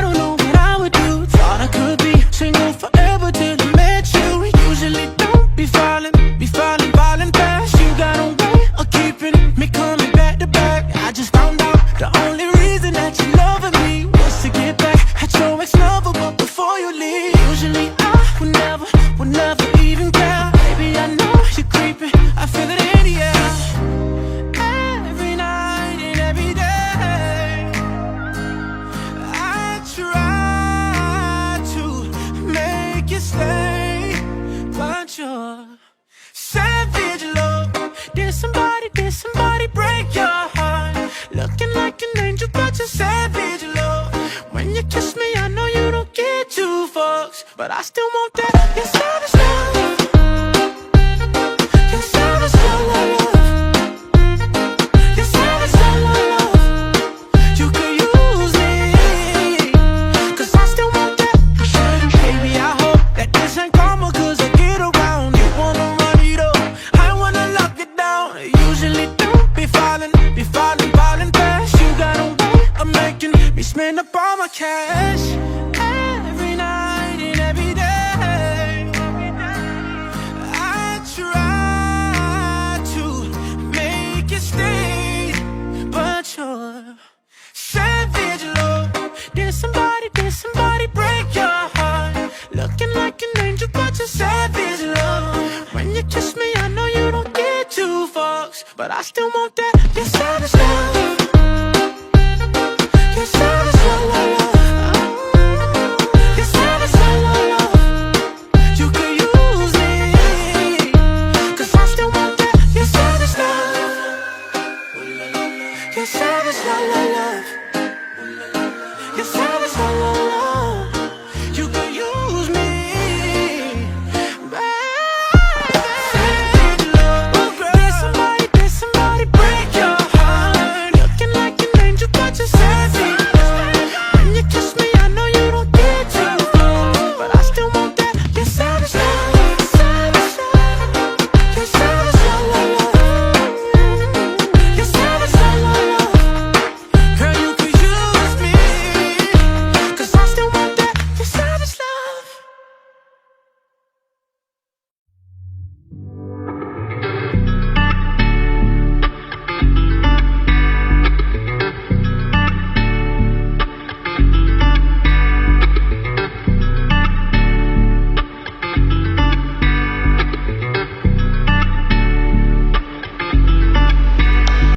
don't know what I would do. Thought I could be single forever till I met you. Usually don't be falling fast. You got a way of keeping me coming back to back. I just found out the only reason that you loving me was to get back at your ex-lover, but before you leave. Usually I would never even care. Baby, I know you're creeping, I feel it in the air. Every night and every day I try to make you stay, but you're savage love. Did somebody break your heart? Looking like an angel, but you're savage love. When you kiss me, I know you don't get two fucks, but I still want that. You're savage love. You're savage love. You're savage love. You could use me, 'cause I still want that. Baby, I hope that this ain't karma, 'cause I get around. You wanna run it up, I wanna lock it down. Usually don't be falling fast. You got a way of making me spend up all my cash. Every night and every day I try to make you stay, but you're savage love. Did somebody break your heart? Looking like an angel, but you're savage love. When you kiss me, I know you don't get two fucks, but I still want that. You're savage love.